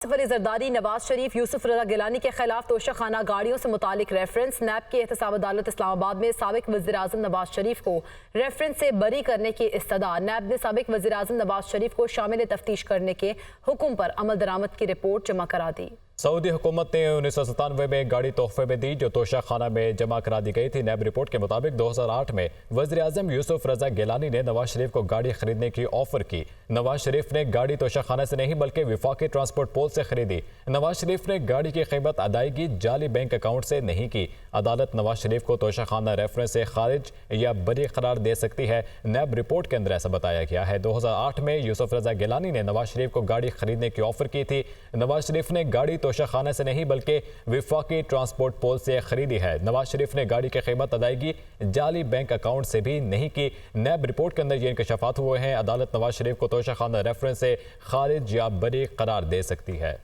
सफर जरदारी, नवाज शरीफ, यूसुफ रजा गिलानी के खिलाफ तोशाखाना गाड़ियों से मुतालिक रेफरेंस। नैब की एहतसाब अदालत इस्लामाबाद में साबिक वज़ीर आज़म नवाज शरीफ को रेफरेंस से बरी करने की इस्तदा। नैब ने साबिक वज़ीर आज़म नवाज शरीफ को शामिल तफ्तीश करने के हुक्म पर अमल दरामद की रिपोर्ट जमा करा दी। सऊदी हुकूमत ने 1997 में एक गाड़ी तोहफे में दी जो तोशाखाना में जमा करा दी गई थी। नैब रिपोर्ट के मुताबिक 2008 में वज़ीर आज़म यूसुफ रजा गिलानी ने नवाज शरीफ को गाड़ी खरीदने की ऑफर की। नवाज शरीफ ने गाड़ी तोशाखाना से नहीं बल्कि विफाकी ट्रांसपोर्ट पोल से खरीदी। नवाज शरीफ ने गाड़ी की कीमत अदायगी जाली बैंक अकाउंट से नहीं की। अदालत नवाज शरीफ को तोशाखाना रेफरेंस से खारिज या बरी करार दे सकती है। नैब रिपोर्ट के अंदर ऐसा बताया गया है। 2008 में यूसुफ रजा गिलानी ने नवाज शरीफ को गाड़ी खरीदने की ऑफर की थी। नवाज शरीफ ने गाड़ी तोशाखाना से नहीं बल्कि विफाकी ट्रांसपोर्ट पोल से खरीदी है। नवाज शरीफ ने गाड़ी की कीमत अदायगी जाली बैंक अकाउंट से भी नहीं की। नैब रिपोर्ट के अंदर ये इंकशाफात हुए हैं। अदालत नवाज शरीफ को तोशाखाना रेफरेंस से खारिज या बरी करार दे सकती है।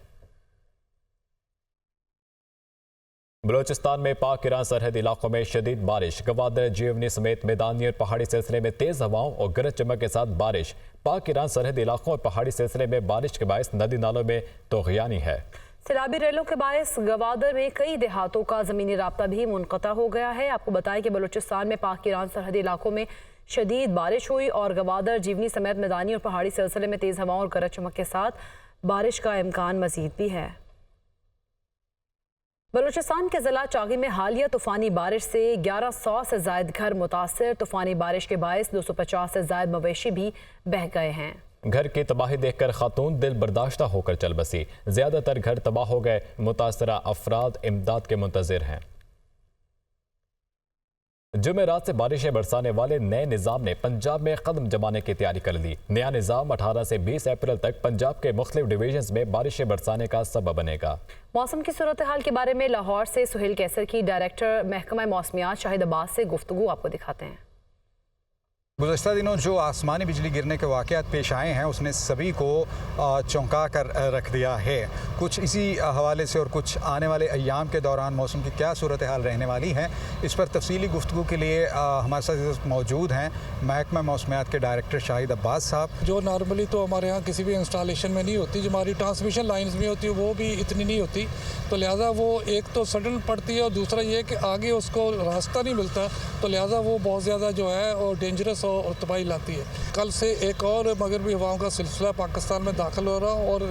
बलोचिस्तान में पाक ईरान सरहदी इलाकों में शदीद बारिश। गवादर, जीवनी समेत मैदानी और पहाड़ी सिलसिले में तेज हवाओं और गरज चमक के साथ बारिश। पाक ईरान सरहदी इलाकों और पहाड़ी सिलसिले में बारिश के बायस नदी नालों में तोग़यानी है। सैलाबी रेलों के बायस गवादर में कई देहातों का ज़मीनी राब्ता भी मुनक़ता हो गया है। आपको बताएं कि बलूचिस्तान में पाक ईरान सरहदी इलाकों में शदीद बारिश हुई और गवादर, जीवनी समेत मैदानी और पहाड़ी सिलसिले में तेज़ हवाओं और गरज चमक के साथ बारिश का इम्कान मज़ीद भी है। बलूचिस्तान के ज़िला चागी में हालिया तूफ़ानी बारिश से 1100 से ज़ायद घर मुतासर। तूफ़ानी बारिश के बायस 250 से ज़ायद मवेशी भी बह गए हैं। घर की तबाही देखकर खातून दिल बर्दाश्ता होकर चल बसी। ज्यादातर घर तबाह हो गए। मुतासरा अफराद इमदाद के मुंतज़िर हैं। जुमेरात से बारिशें बरसाने वाले नए निज़ाम ने पंजाब में कदम जमाने की तैयारी कर ली। नया निज़ाम 18 से 20 अप्रैल तक पंजाब के मुख्तलिफ डिवीजन्स में बारिशें बरसाने का सबब बनेगा। मौसम की सूरत हाल के बारे में लाहौर से सुहेल कैसर की डायरेक्टर महकमा मौसमियात शाहिद अब्बास से गुफ्तगू आपको दिखाते हैं। गुज़श्ता दिनों जो आसमानी बिजली गिरने के वाक़यात पेश आए हैं उसने सभी को चौंका कर रख दिया है। कुछ इसी हवाले से और कुछ आने वाले अय्याम के दौरान मौसम की क्या सूरत हाल रहने वाली है, इस पर तफसीली गुफ्तगू के लिए हमारे साथ मौजूद हैं महकमा मौसमियात के डायरेक्टर शाहिद अब्बास साहब। जो नॉर्मली तो हमारे यहाँ किसी भी इंस्टॉलेशन में नहीं होती, जो हमारी ट्रांसमिशन लाइन्स में होती है वो भी इतनी नहीं होती, तो लिहाजा वो एक तो सडन पड़ती है और दूसरा ये कि आगे उसको रास्ता नहीं मिलता, तो लिहाजा वो बहुत ज़्यादा जो है और डेंजरस और तबाही लाती है। कल से एक और मगरबी हवाओं का सिलसिला पाकिस्तान में दाखिल हो रहा और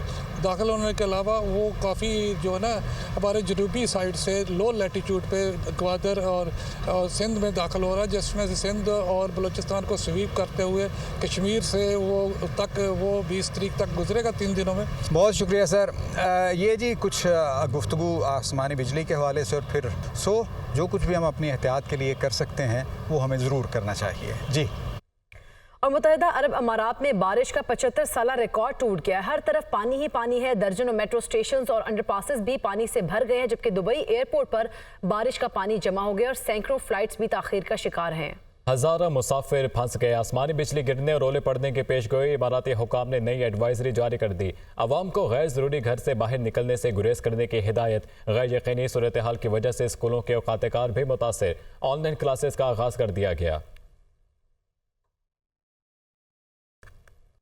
दाखिल होने के अलावा वो काफ़ी जो है ना हमारे जनूबी साइड से लो लैटीट्यूड पे ग्वादर और सिंध में दाखिल हो रहा है, जिसमें से सिंध और बलूचिस्तान को स्वीप करते हुए कश्मीर से वो 20 तारीख तक गुजरेगा 3 दिनों में। बहुत शुक्रिया सर। ये जी कुछ गुफ्तगू आसमानी बिजली के हवाले से, और फिर जो कुछ भी हम अपनी एहतियात के लिए कर सकते हैं वो हमें ज़रूर करना चाहिए जी। और मुत्तहिदा अरब अमारात में बारिश का 75 साला रिकॉर्ड टूट गया है। हर तरफ पानी ही पानी है। दर्जनों मेट्रो स्टेशन और अंडरपासेस भी पानी से भर गए हैं, जबकि दुबई एयरपोर्ट पर बारिश का पानी जमा हो गया और सैकड़ों फ्लाइट्स भी ताखीर का शिकार हैं। हजारों मुसाफिर फंस गए। आसमानी बिजली गिरने और ओले पड़ने के पेश गोई इमाराती हुकाम ने नई एडवाइजरी जारी कर दी। अवाम को गैर ज़रूरी घर से बाहर निकलने से गुरेज करने की हिदायत। गैर यकीनी सूरत हाल की वजह से स्कूलों के औकातकार भी मुतासर। ऑनलाइन क्लासेस का आगाज़ कर दिया गया।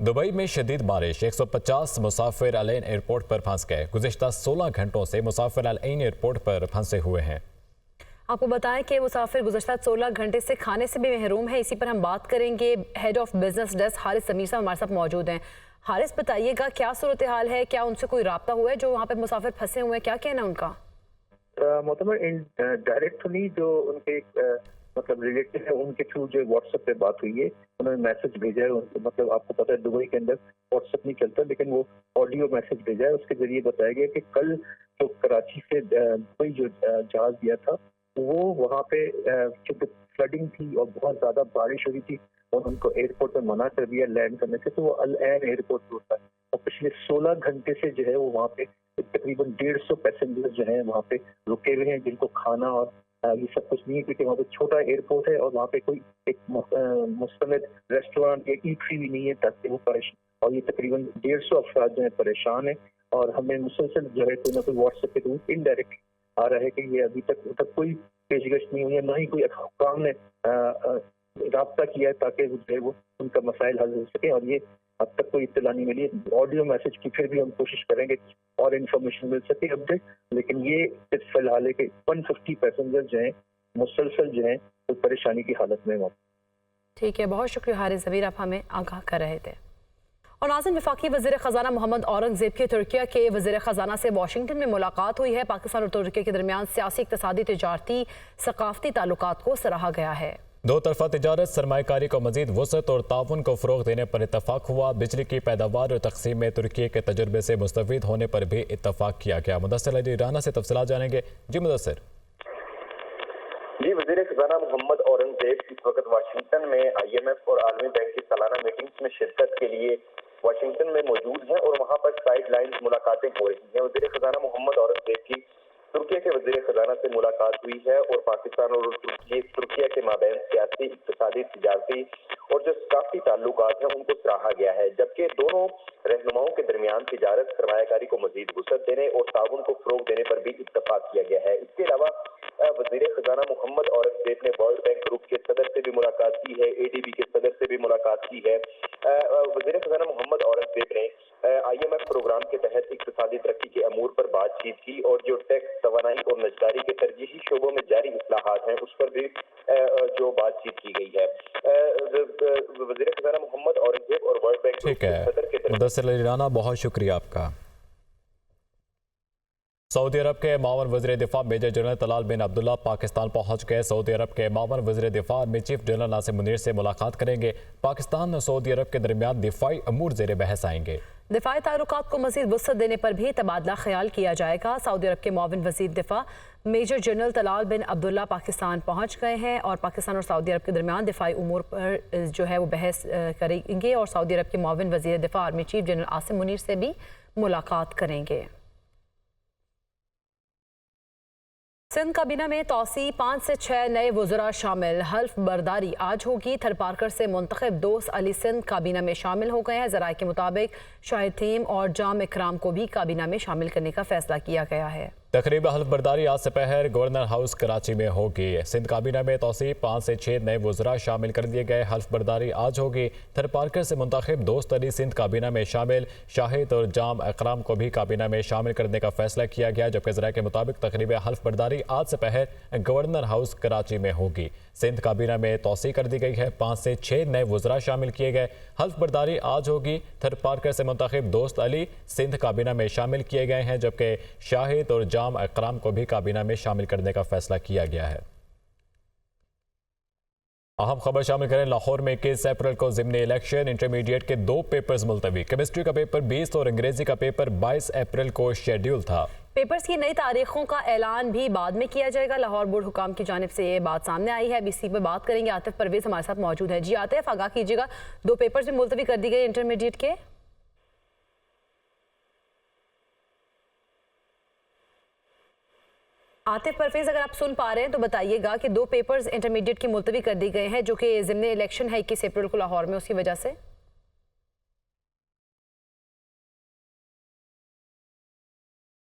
दुबई में शदीद बारिश। 150 मुसाफिर अल ऐन एयरपोर्ट पर फंस गए। गुज़िश्ता 16 घंटों से मुसाफिर अल ऐन एयरपोर्ट पर फंसे हुए हैं। आपको बताएं कि मुसाफिर गुज़श्ता 16 घंटे से खाने से भी महरूम है। इसी पर हम बात करेंगे। Head of business desk Haris Sameer साहब हमारे साथ मौजूद हैं। हारिस, बताइएगा क्या सूरत हाल है, क्या उनसे कोई राब्ता हुआ है जो वहाँ पे मुसाफिर फंसे हुए हैं, क्या कहना है उनका? डायरेक्टली जो उनके मतलब रिलेटिव है उनके थ्रू जो व्हाट्सएप पे बात हुई है, उन्होंने मैसेज भेजा है। मतलब आपको पता है दुबई के अंदर व्हाट्सएप नहीं चलता, लेकिन वो ऑडियो मैसेज भेजा है। उसके जरिए बताया गया कि कल जो कराची से दुबई जो जहाज दिया था वो वहाँ पे चूंकि फ्लडिंग थी और बहुत ज्यादा बारिश हुई थी और उनको एयरपोर्ट पर मना कर दिया लैंड करने से, तो वो अल ऐन एयरपोर्ट पर होता है और पिछले 16 घंटे से जो है वो वहाँ पे तकरीबन 150 पैसेंजर जो है वहाँ पे रुके हुए हैं, जिनको खाना और ये सब कुछ नहीं है, क्योंकि वहाँ पे छोटा एयरपोर्ट है और वहाँ पे कोई एक मुस्तनद रेस्टोरेंट या ईटरी भी नहीं है, ताकि वो परेशान। और ये तकरीबन 150 अफराद जो है परेशान है और हमें मुसलसल जो है कोई ना कोई व्हाट्सएप के थ्रू इनडायरेक्ट आ रहा है कि ये अभी तक कोई पेशकश नहीं हुई है, ना ही कोई हुकाम ने राब्ता किया है ताकि जो है वो उनका मसाइल हल हो सके। और ये अब तक कोई इत्तला नहीं मिली। ऑडियो मैसेज की फिर भी हम कोशिश करेंगे और इन्फॉर्मेशन मिल सके अपडेट। लेकिन ये फिलहाल है कि 150 पैसेंजर जो हैं मुसलसल जो हैं तो परेशानी की हालत में मौजूद। ठीक है, बहुत शुक्रिया हारिस ज़बीर, आप हमें आगाह कर रहे थे। और नाज़रीन, वफाकी वज़ीर ख़जाना मोहम्मद औरंगज़ेब की तुर्किया के वज़ीर ख़जाना से वाशिंगटन में मुलाकात हुई है। पाकिस्तान और तुर्किया के दरमियान सियासी, इक़्तिसादी, तिजारती, सकाफ़ती ताल्लुकात को सराहा गया है। दो तरफा तिजारत, सरमायाकारी को मजीद वसअत और ताउन को फ़रोग़ देने पर इत्तफाक हुआ। बिजली की पैदावार और तकसीम में तुर्की के तजुर्बे से मुस्तफ़ीद होने पर भी इत्तफाक किया गया। मुदस्सिर अली राना से तफसीलात जानेंगे। जी मुदस्सिर। जी, वज़ीर ख़ज़ाना मोहम्मद औरंगज़ेब इस वक्त वाशिंगटन में IMF और आलमी बैंक की सालाना मीटिंग्स में शिरकत के लिए वाशिंगटन में मौजूद हैं और वहाँ पर साइड लाइन मुलाकातें हो रही हैं। वज़ीर ख़ज़ाना मोहम्मद औरंगज़ेब की तुर्किया के वज़ीर ख़ज़ाना से मुलाकात हुई है और पाकिस्तान और तुर्किया के माबैन सियासी, इक़्तिसादी, तिजारती और जो सकाफ़ती ताल्लुकात हैं उनको सराहा गया है। जबकि दोनों रहनुमाओं के दरमियान तिजारत, सरमायाकारी को मजीद वसअत देने और ताउन को फ़रोग़ देने पर भी इत्तफाक किया गया है। इसके अलावा वज़ीर ख़ज़ाना मोहम्मद औरंगज़ेब ने वर्ल्ड बैंक ग्रुप के सदर से भी मुलाकात की है, ADB के सदर से भी मुलाकात की है। वज़ीर ख़ज़ाना मोहम्मद औरंगज़ेब ने IMF प्रोग्राम के तहत इक़्तिसादी तरक्की के अमूर पर बातचीत की और जो टैक्स, तवानाई और नजदारी के तरजीही शोबों में जारी इस्लाहात हैं उस पर भी जो बातचीत की गई है। वज़ीर ख़ज़ाना मोहम्मद औरंगज़ेब और वर्ल्ड बैंक ठीक है, मुदस्सिर अली राना, बहुत शुक्रिया आपका। सऊदी अरब के मावन वज़ीर दिफा major general Talal bin Abdullah Pakistan पहुंच गए। सऊदी अरब के मावन वज़ीर दिफा army chief general Nasir Munir से मुलाकात करेंगे। पाकिस्तान और सऊदी अरब के दरमियान दिफाई अमूर ज़ेर बहस आएंगे। दिफाई ताल्लुकात को मज़ीद वसअत देने पर भी तबादला ख्याल किया जाएगा। सऊदी अरब के मावन वज़ीर दिफा major general Talal bin Abdullah Pakistan पहुँच गए हैं और पाकिस्तान और सऊदी अरब के दरमियान दिफाई उमूर पर जो है वो बहस करेंगे और सऊदी अरब के मावन वज़ीर दिफा army chief general Asim Munir से भी मुलाकात करेंगे। सिंध काबीना में तोसी 5 से 6 नए वज़रा शामिल। हल्फ बर्दारी आज होगी। थरपारकर से मुंतखब दोस्त अली सिंध काबीना में शामिल हो गए हैं। ज़राए के मुताबिक शाहिद थीम और जाम इकराम को भी काबीना में शामिल करने का फैसला किया गया है। तकरीब हल्फ बर्दारी आज दोपहर गवर्नर हाउस कराची में होगी। सिंध काबीना में तोसी 5 से 6 नए वज़रा शामिल कर दिए गए। हल्फ बर्दारी आज होगी। थरपारकर से मुंतखब दोस्त अली सिंध काबीना में शामिल। शाहिद और जाम इकराम को भी काबीना में शामिल करने का फैसला किया गया। जबकि ज़राए के मुताबिक तकरीब हल्फ बर्दारी आज दोपहर गवर्नर हाउस कराची में होगी। सिंध काबीना में तोसी कर दी गई है। 5 से 6 नए वज़रा शामिल किए गए। हल्फ बर्दारी आज होगी। थरपारकर से मुंतखब दोस्त अली सिंध काबीना में शामिल किए गए हैं। जबकि शाहिद और जाम इकराम को भी काबीना में शामिल करने का फैसला किया गया है। अहम खबर शामिल करें। लाहौर में 21 अप्रैल को ज़िमनी इलेक्शन। इंटरमीडिएट के 2 पेपर्स मुलतवी। केमिस्ट्री का पेपर 20 और अंग्रेजी का पेपर 22 अप्रैल को शेड्यूल था। पेपर्स की नई तारीखों का ऐलान भी बाद में किया जाएगा। लाहौर बोर्ड हुकाम की जानिब से ये बात सामने आई है। इसी पर बात करेंगे। आतिफ परवेज हमारे साथ मौजूद है। जी आतिफ, आगाह कीजिएगा, 2 पेपर्स भी मुलतवी कर दी गए इंटरमीडिएट के। आतिफ परवेज, अगर आप सुन पा रहे हैं तो बताइएगा कि 2 पेपर्स इंटरमीडिएट की मुलतवी कर दी गए हैं जो कि ज़िमनी इलेक्शन है 21 अप्रैल को लाहौर में, उसकी वजह से।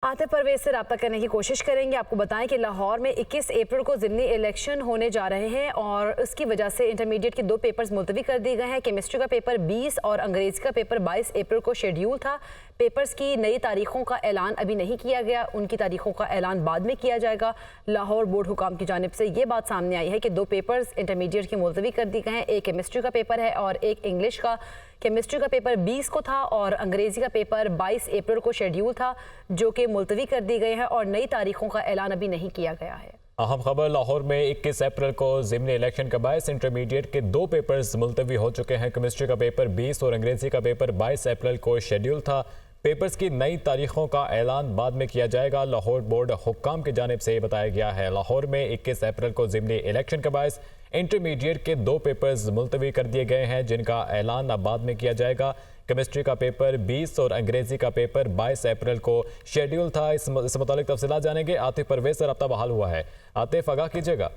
आतिफ परवेज से रब्ता करने की कोशिश करेंगे। आपको बताएं कि लाहौर में 21 अप्रैल को ज़िमनी इलेक्शन होने जा रहे हैं और उसकी वजह से इंटरमीडिएट के 2 पेपर्स मुलतवी कर दिए गए हैं। केमिस्ट्री का पेपर 20 और अंग्रेजी का पेपर 22 अप्रैल को शेड्यूल था। पेपर्स की नई तारीखों का ऐलान अभी नहीं किया गया, उनकी तारीखों का ऐलान बाद में किया जाएगा। लाहौर बोर्ड हुकाम की जानिब से ये बात सामने आई है कि 2 पेपर्स इंटरमीडिएट की मुलतवी कर दी गए हैं। एक केमिस्ट्री का पेपर है और एक इंग्लिश का। केमिस्ट्री का पेपर 20 को था और अंग्रेजी का पेपर 22 अप्रैल को शेड्यूल था, जो कि मुलतवी कर दी गए हैं और नई तारीखों का ऐलान अभी नहीं किया गया है। अहम खबर। लाहौर में 21 अप्रैल को ज़िमनी इलेक्शन के बायस इंटरमीडिएट के 2 पेपर्स मुलतवी हो चुके हैं। केमिस्ट्री का पेपर 20 और अंग्रेजी का पेपर 22 अप्रैल को शेड्यूल था। पेपर्स की नई तारीखों का ऐलान बाद में किया जाएगा। लाहौर बोर्ड हुक्काम की जानिब से बताया गया है। लाहौर में 21 अप्रैल को ज़िमनी इलेक्शन के बायस इंटरमीडिएट के 2 पेपर्स मुलतवी कर दिए गए हैं जिनका ऐलान अब बाद में किया जाएगा। केमिस्ट्री का पेपर 20 और अंग्रेजी का पेपर 22 अप्रैल को शेड्यूल था। इस मुतालिक तफसीलात जानेंगे। आतिफ परवेज से रब्ता बहाल हुआ है। आतिफ, आगाह कीजिएगा।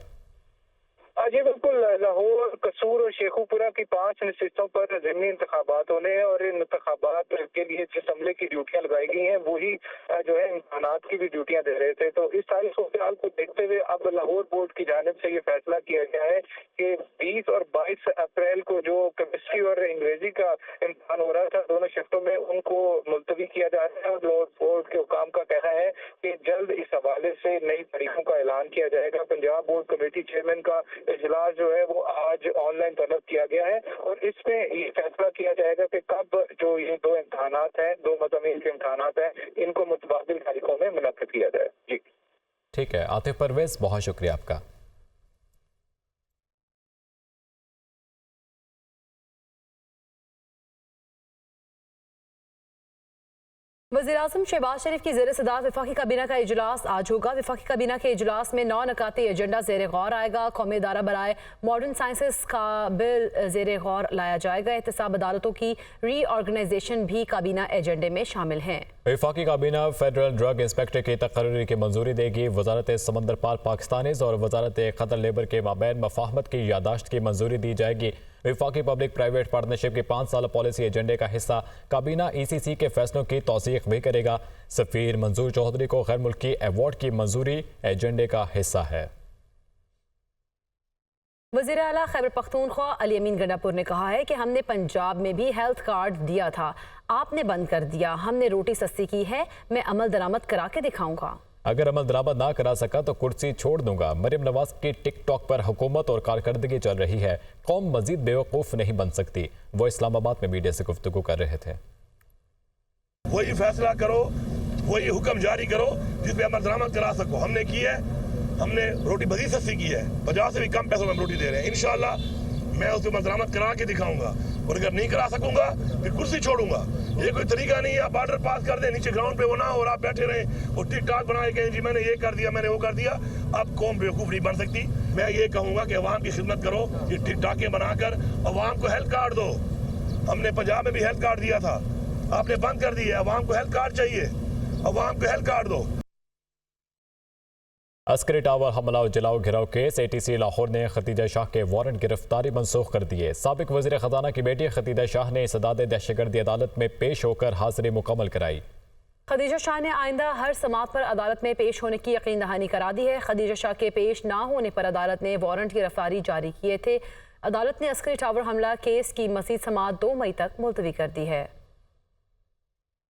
जी बिल्कुल, लाहौर, कसूर और शेखुपुरा की 5 नशिस्तों पर ज़िमनी इंतखाबात होने हैं और इन इंतखाबात के लिए जिस अमले की ड्यूटियां लगाई गई हैं वही जो है इम्तहानात की भी ड्यूटियां दे रहे थे। तो इस सारी सूरत को देखते हुए अब लाहौर बोर्ड की जानिब से ये फैसला किया गया है कि 20 और 22 अप्रैल को जो केमिस्ट्री और अंग्रेजी का इम्तहान हो रहा था दोनों शिफ्टों में, उनको मुलतवी किया जा रहा है। और लाहौर बोर्ड के हुकाम का कहना है कि जल्द इस हवाले से नई तारीखों का ऐलान किया जाएगा। पंजाब बोर्ड कमेटी चेयरमैन का इजलास जो है वो आज ऑनलाइन तलब किया गया है और इसमें ये फैसला किया जाएगा कि कब जो ये 2 इम्तहानात हैं, 2 मज़ामीन के इम्तहानात हैं, इनको मुतबादिल तारीखों में मुनक्किद किया जाए। जी ठीक है, आतिफ परवेज, बहुत शुक्रिया आपका। वज़ीर-ए-आज़म शहबाज शरीफ की ज़ेर सदारत वफाकी काबीना का इजलास आज होगा। वफाकी काबीना के इजलास में 9 नकाती एजेंडा ज़ेर गौर आएगा। कौमी इदारा बराए मॉडर्न साइंसेस का बिल ज़ेर गौर लाया जाएगा। एहतसाब अदालतों की रीऑर्गेनाइजेशन भी काबीना एजेंडे में शामिल हैं। वफाकी काबीना फेडरल ड्रग इंस्पेक्टर की तकर्री की मंजूरी देगी। वजारत समंदर पार पाकिस्तानीज़ और वजारत क़तर लेबर के माबैन मफाहमत की यादाश्त की मंजूरी दी जाएगी। वफाकी पब्लिक प्राइवेट पार्टनरशिप के 5 साल पॉलिसी एजेंडे का हिस्सा काबीना ECC के फैसलों की तौसीक भी करेगा। सफीर मंजूर चौधरी को गैर मुल्की अवार्ड की मंजूरी एजेंडे का हिस्सा है। वज़ीर आला खैबर पख्तूनख्वा अली अमीन गंडापुर ने कहा है कि हमने पंजाब में भी हेल्थ कार्ड दिया था, आपने बंद कर दिया। हमने रोटी सस्ती की है, मैं अमल दरामद करा के दिखाऊंगा। अगर अमल दरामद ना करा सका तो कुर्सी छोड़ दूंगा। मरियम नवाज की टिकटॉक पर हुकूमत और कारकर्दगी चल रही है, कौम मजीद बेवकूफ़ नहीं बन सकती। वो इस्लामाबाद में मीडिया से गुफ्तगू कर रहे थे। वही फैसला करो, वही हुक्म जारी करो जिस पे अमल दरामद करा सको। हमने की है, हमने रोटी मजीद सस्ती की है, 50 से भी कम पैसों में हम रोटी दे रहे हैं। इंशाल्लाह मैं उस पर अमल दरामद करा के दिखाऊंगा और अगर नहीं करा सकूंगा फिर कुर्सी छोड़ूंगा। ये कोई तरीका नहीं है आप ऑर्डर पास कर दें, नीचे ग्राउंड पे वो ना हो और आप बैठे रहें और टिक टाक बनाए कहें जी मैंने ये कर दिया, मैंने वो कर दिया। अब कौम बेवकूफ़ नहीं बन सकती। मैं ये कहूँगा कि अवाम की खिदमत करो, ये टिक टाकें बनाकर अवाम को हेल्थ कार्ड दो। हमने पंजाब में भी हेल्थ कार्ड दिया था, आपने बंद कर दिया। अवाम को हेल्थ कार्ड चाहिए, अवाम को हेल्थ कार्ड दो। अस्करी टावर हमला और जलाओ घिराव केस ATC लाहौर ने खतीजा शाह के वारंट गिरफ्तारी मनसूख कर दिए। साबिक वज़ीर ख़जाना की बेटी खतीजा शाह ने सदाद दहशतगर्दी अदालत में पेश होकर हाजिरी मुकम्मल कराई। खदीजा शाह ने आइंदा हर समात पर अदालत में पेश होने की यकीन दहानी करा दी है। खदीजा शाह के पेश ना होने पर अदालत ने वारंट गिरफ्तारी जारी किए थे। अदालत ने अस्करी टावर हमला केस की मज़ीद समात 2 मई तक मुलतवी कर दी है।